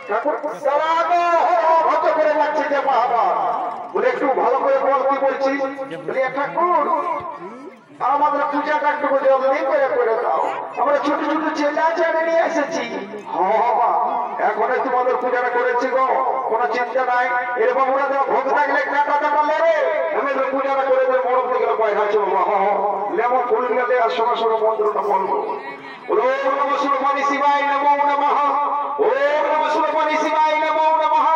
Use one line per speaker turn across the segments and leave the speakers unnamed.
ঠাকুর কত করে যাচ্ছে যে বাবা বলে একটু ভালো করে বল কি বলছি বলে ঠাকুর আমাদের পূজাটা একটু জলদি করে দাও আমরা ছোট ছোট ছেলে ছেড়ে নিয়ে এসেছি এখন তোমাদের পূজাটা করেছি গো কোনো চিন্তা নাই এরকম ওরা ভোগ থাকলে কাটা কাটা লেবে আমাদের পূজাটা করে দেবে বড় পূজাটা পয়সা চলবো লেমন ফুল গেলে আর সঙ্গে সঙ্গে মন্ত্রটা বলবো ওম নমঃ শিবায় শিবায় নমো নমঃ ওম নমঃ শিবায় শিবায় নমো নমঃ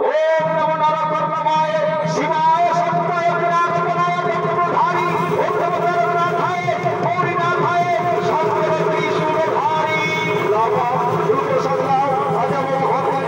ওম নমো নারায়ণায় শিবায় সত্যায় বিরাজমানায় চক্রধারী ওম নমো নারায়ণায় গৌরীনাথায় সর্বত্রী সুরধারী লাভা রূপ সদা আজম ভগবত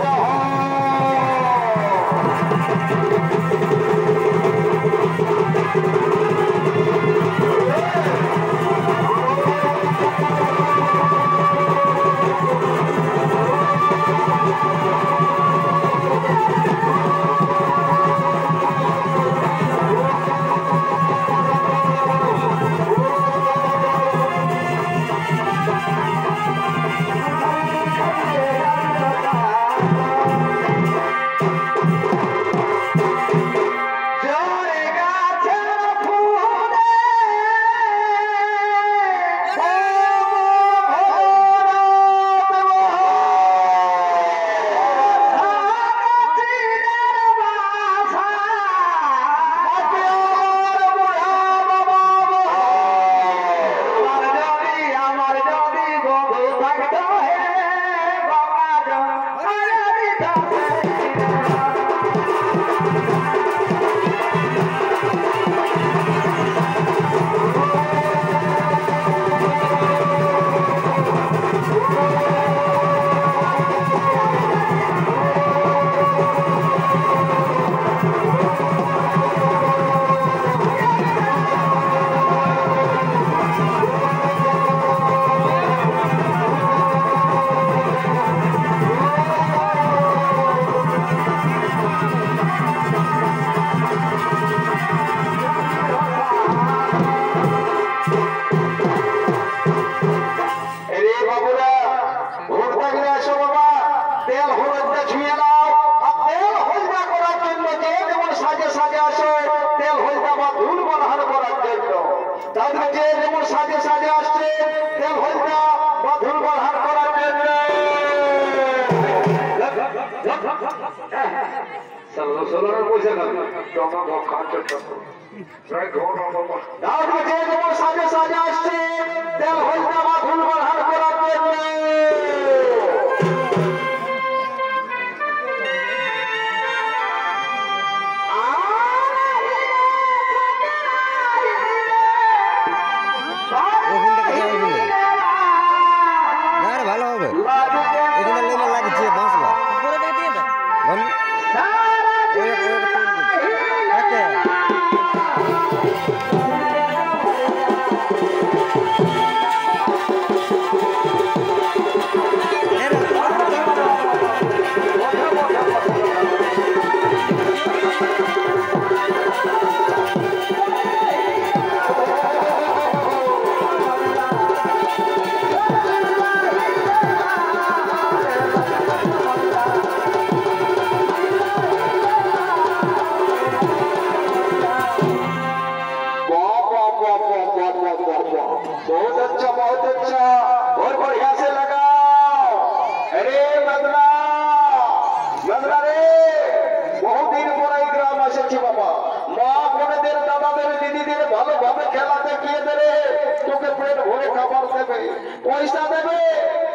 পয়সা দেবে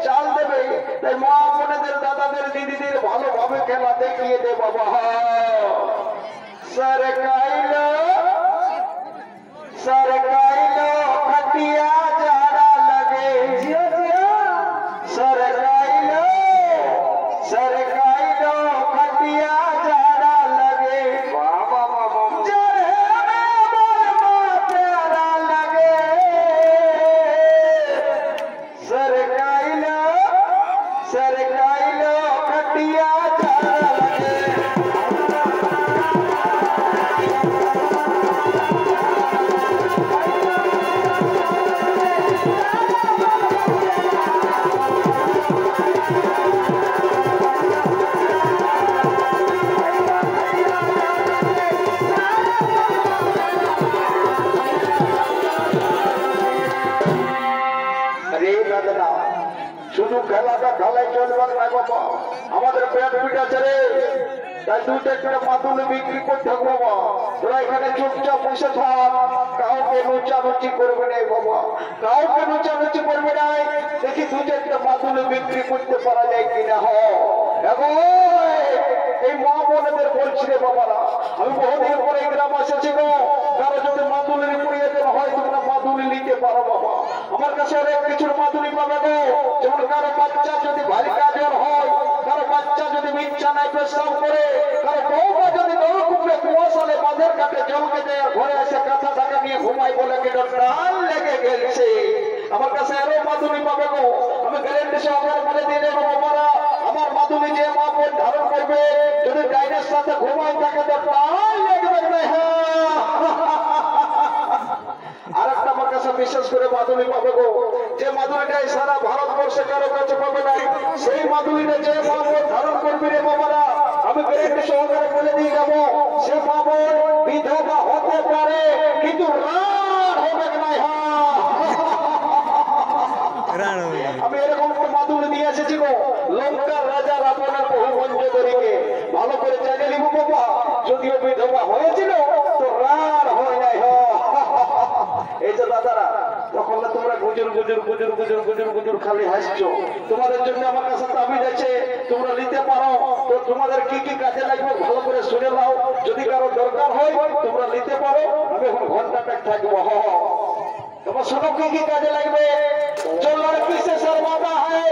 চাল দেবে তাই মা বোনেদের দাদাদের দিদিদের ভালোভাবে খেলা দেখিয়ে দে বাবা सरकाइलो सरकाइलो खटिया जाड़ा लगे सरकाइलो सरकाइलो खटिया जाड़ा लगे बाबा बाबा प्यारा लगे सरकाइलो सरकाइलो खटिया जाड़ा लगे তাই দুইটা একটা মাদুলি বিক্রি করতে হবে বাবা। তোরা এখানে চুপচাপ বসে থাক, কাউকে নোচানুচি করবে না বাবা, কাউকে নোচানুচি করবে না। দেখি দু চারটা মাদুলি বিক্রি করতে পারা যায় কিনা। এখন এই মা বোনেদের বলছি রে বাবারা, আমি বহুদিন পরে গ্রাম এসেছি গো, কারো যদি মাদুলির প্রয়োজন হয় তোমরা মাদুলি নিতে পারো বাবা। আমার কাছে অনেক কিছুর মাদুলি পাবে গো। যেমন কারো বাচ্চা যদি ভারী কাজের হয়, কারো বাচ্চা যদি বিছানায় পেশাব করে, কারো বউটা যদি নলকূপে কুয়াশালে বাঁধের কাটে জল কেটে ঘরে এসে কাঁথা ঢাকা নিয়ে ঘুমাই বলে কেন ডাল লেগে গেছে, আমার কাছে আরো মাদুলি পাবে গো। আমি গ্যারেন্টি সহকারে বলে দিয়ে দেবো বাবারা, আমার মাদুলি যে মা বোন ধারণ করবে যদি ডাইনের সাথে ঘুমাই থাকে তো ডাল লেগে না। আর একটা আমার কাছে বিশেষ করে মাদুলি পাবে গো, যে মাদুলিটাই সারা ভারতবর্ষে কারো কাছে পাবে নাই, সেই মাদুলিটা যে মা বোন ধারণ করবে রে বাবারা, আমি গ্যারেন্টি সহকারে বলে দিয়ে যাবো, সে মা বোন বিধবা হতে পারে কিন্তু রান হবে না। আমি এরকম একটা মাদুলি নিয়ে এসেছি গো, লঙ্কার রাজা রাবণের বহু বঞ্চদরীকে ভালো করে জানে নিব বাবা। যদিও বিধবা হয়েছিল তো রান হয় নাই। এই যে দাদারা, তখন না তোমরা গুজুর গুজুর গুজুর গুজুর গুজুর গুজুর খালি হাসছো, তোমাদের জন্য আমার কাছে তাবিজ আছে, তোমরা নিতে পারো। তো তোমাদের কি কি কাজে লাগবে ভালো করে শুনে নাও, যদি কারো দরকার হয় তোমরা নিতে পারো। আমি এখন ঘন্টাটা থাকবো। তোমার শোনো কি কি কাজে লাগবে। जो लड़की से शर्माता है,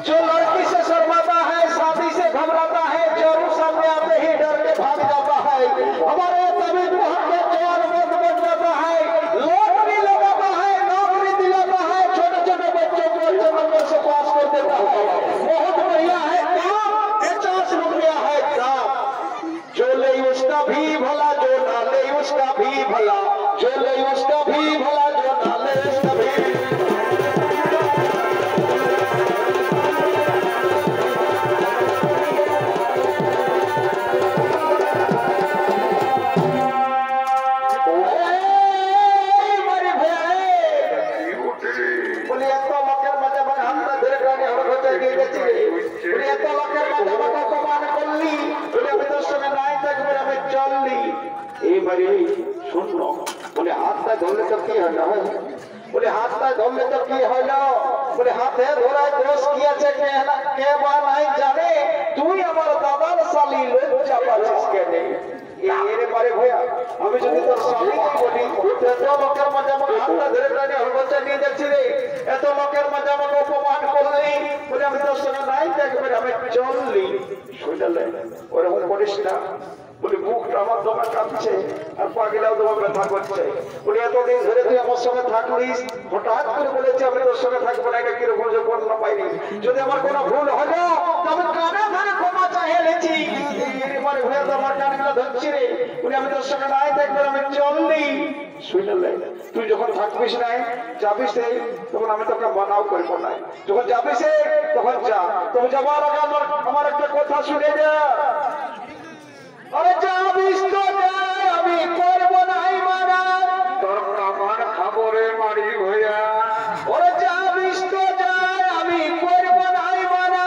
जो लड़की से शर्माता है, शादी से घबराता है, जरूर सामने आते ही डर के भाग जाता है, हमारे तभी मोहब्बत जवान मर्द बन जाता है, लॉटरी लगाता है, नौकरी दिलाता है, छोटे छोटे बच्चों को अच्छे नंबर से पास कर देता है, बहुत बढ़िया है काम, 50 रुपया है दाम, जो ले उसका भी भला, जो ना ले उसका भी भला, जो ले उसका भी भला, जो ना ले उसका भी। শুনলো বলে হাতটা ধরলে তো কি হলো, বলে হাতটা ধরলে তো কি হলো, বলে হাতে ধরায় দোষ কি আছে কে বা নাই জানে, তুই আমার দাদার শালি লজ্জা পাচ্ছিস কেন। এরে মারে ভয়া, আমি যদি তোর স্বামী বলি এত লোকের মাঝে আমাকে হাতটা ধরে টানে হলবচ্চা নিয়ে যাচ্ছি রে, এত লোকের মাঝে আমাকে অপমান করলি, বলে আমি তোর সঙ্গে নাই দেখবে আমি চললি। শুনলে ওরকম করিস না, বলে মুখটা আমার দমে কাঁপছে আর পাগিলাও তোমার ব্যথা করছে, বলে এতদিন ধরে তুই আমার সঙ্গে থাকলিস, হঠাৎ করে বলেছি আমি তোর সঙ্গে থাকবো না, এটা কিরকম যে বর্ণনা পাইনি, যদি আমার কোনো ভুল হলো তবে কানে ধরে ক্ষমা চাইয়ে নিয়েছি। এবারে ভয়ে তো আমার কানগুলো ধরছি রে, বলে আমি তোর সঙ্গে নাই থাকবো আমি চললি। শুনলে তুই যখন থাকবিস নাই যাবিস তখন আমি তোকে মানাও করবো না, যখন যাবিস তখন যা, তখন যাবার আগে আমার একটা কথা শুনে যা। আরে যাবিস তো যায়, আমি করবো নাই মানা, তোর আমার খবরে মারি হইয়া। ওরে যাবিস তো যায়, আমি করবো নাই মানা,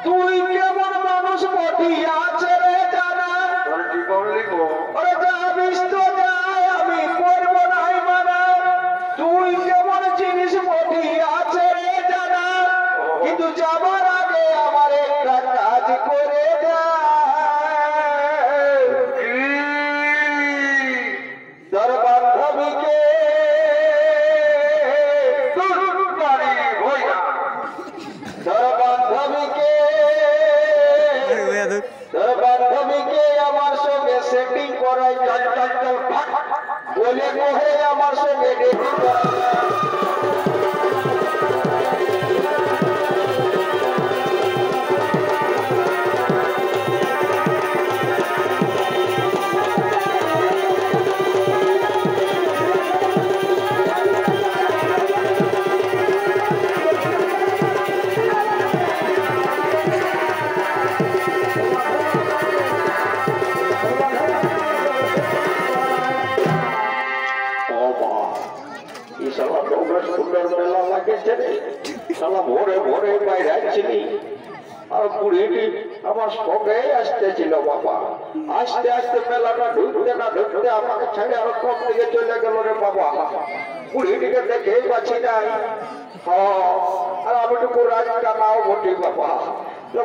তুই কেমন মানুষ পটিয়াছে রে জানা। ওরে যাবিস তো যায়, আমি করবো নাই মানা, তুই কেমন জিনিস পটিয়াছে রে জানা, কিন্তু যাবার আগে আমার একটা কাজ করে দে। বলে কোহে আমার সঙ্গে ডেটি বুড়িটি আমার সঙ্গে আসতেছিল বাবা। আস্তে আস্তে মেলাটা ঢুকতে না ঢুকতে আমাকে ছেড়ে আরো কম দিকে চলে গেল রে বাবা। বুড়িটিকে দেখেই পাচ্ছি নাই। আর আমি টুকু রাজটা নাও বটি বাবা।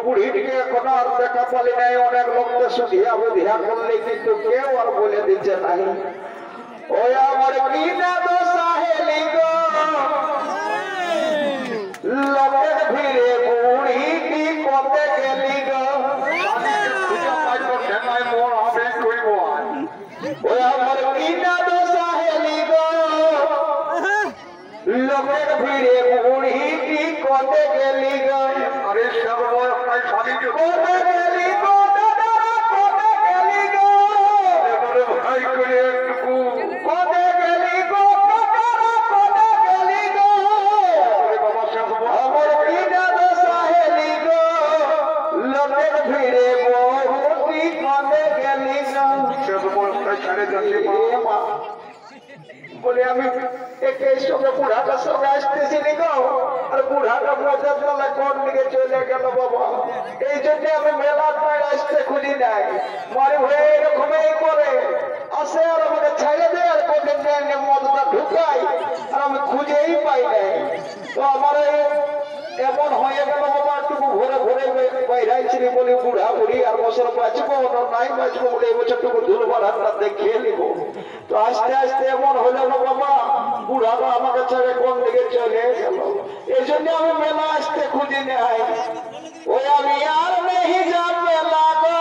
বুড়িটিকে এখন আর দেখা পালি নাই। অনেক লোককে শুধিয়া বুধিয়া করলে কিন্তু কেউ আর বলে দিচ্ছে নাই। ওই আমার কি না দোষা হেলি গো লোকের ভিড়ে বুড়ি কি করতে গেলি গো। ওই আমার কি না দোষা হেলি গো লোকের ভিড়ে বুড়ি কি করতে গেলি গো। আরে করতে গেলি গো দাদা করতে গেলি গো ভাই করে একটু করতে গেলি গো কাকারা করতে গেলি গো। আমার কি না দোষা হেলি গো লোকের ভিড়ে বুড়ি করতে গেলি গো। ছেড়ে যাচ্ছে বলে আমি একে সঙ্গে বুড়াটার সঙ্গে আসতেছিলি গো। আর বুড়াটা মজার তলায় কোন দিকে চলে গেল বাবা। এই জন্য আমি মেলার পায়ে আসতে খুঁজি নাই। মারে হয়ে এরকমই করে আসে আর আমাকে ছেড়ে দেয় আর কোন মদটা ঢুকাই আর আমি খুঁজেই পাই নাই। তো আমার এমন হয়ে গেল বাবা একটু ঘুরে ঘুরে বাইরাইছিলি বলি বুড়া বুড়ি আর বছর বাঁচবো না নাই বাঁচবো বলে এই বছরটুকু ধুলবার হাতটা দেখিয়ে নিব। তো আস্তে আস্তে এমন হলো না বাবা বুড়াটা আমাকে ছেড়ে কোন দিকে চলে গেল। এই জন্য আমি মেলা আসতে খুঁজি নাই। ওই আমি আর নেই যাব মেলা গো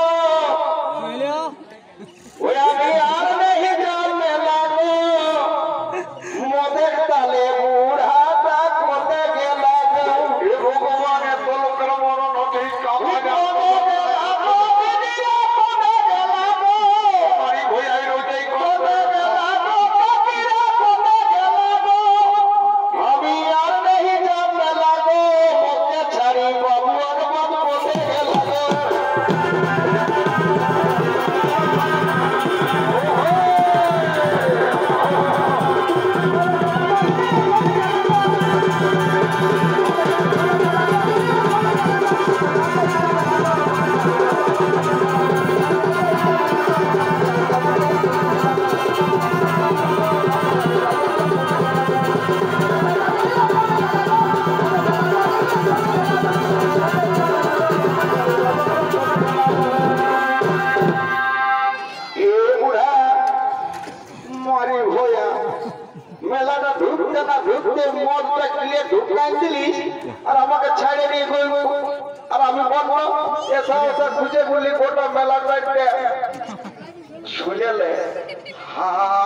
ওই আমি আর নেই যাব মেলা গো মদের তালে বুড়াটা করতে গেল গো। হে ভগবান এত লোকের মরণ হতে কামা গেল মেলাটা ঢুকতে না ঢুকতে মদটা গিয়ে ঢুকাই দিলিস আর আমাকে ছেড়ে নিয়ে আর আমি বলবো এসা এসা খুঁজে বললি গোটা মেলাটা শুনেলে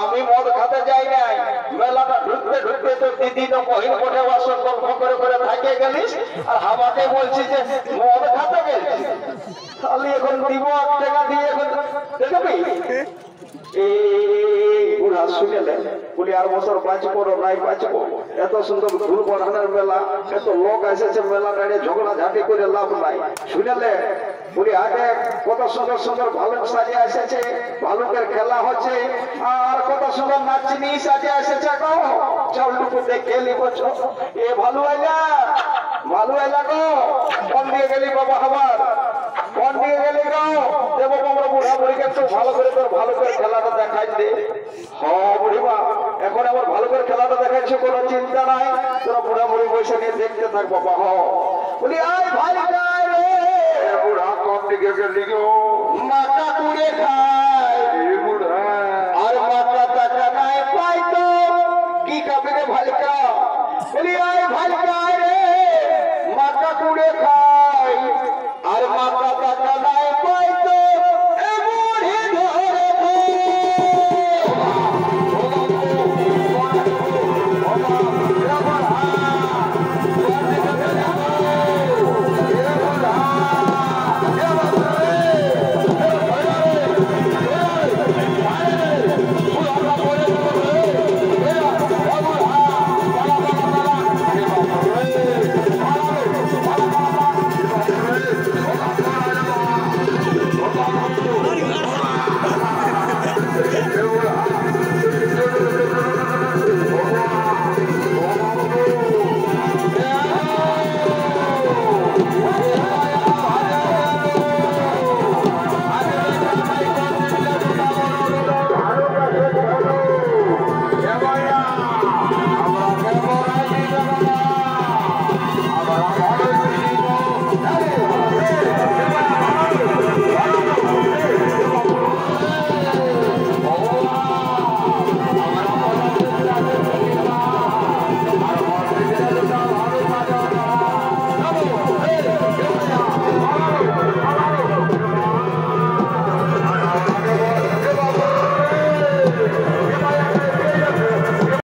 আমি মদ খাতে যাই নাই। মেলাটা ঢুকতে ঢুকতে তো দিদি তো কহিন কোঠে বাসন গল্প করে করে থাকে গেলিস আর আমাকে বলছি যে মদ খাতে গেছিস। তাহলে এখন দিব 1 টাকা দিয়ে এখন দেখবি বুড়া শুনেলে বলি আর বছর বাঁচবো নাই বাঁচবো। এত সুন্দর ধুল বড়ানোর মেলা এত লোক এসেছে মেলা দাঁড়িয়ে ঝগড়া ঝাঁটি করে লাভ নাই। শুনেলে বলি আগে কত সুন্দর সুন্দর ভালুক সাজে এসেছে ভালুকের খেলা হচ্ছে আর কত সুন্দর নাচিনি সাজে এসেছে গো চাউলটুকু দেখে নিব। এ ভালো আইলা গো কোন দিয়ে গেলি বাবা আমার কোন দিয়ে গেলি গো দেবো আমরা বুড়া বুড়িকে একটু ভালো করে তোর ভালো করে খেলাটা দেখাই দে। বুড়িমা এখন আবার ভালো করে খেলাটা দেখাচ্ছি কোনো চিন্তা নাই তোরা বুড়া বুড়ি বসে নিয়ে দেখতে থাক বাবা। বলি আয় ভাই বুড়া কোন দিকে গেলি গো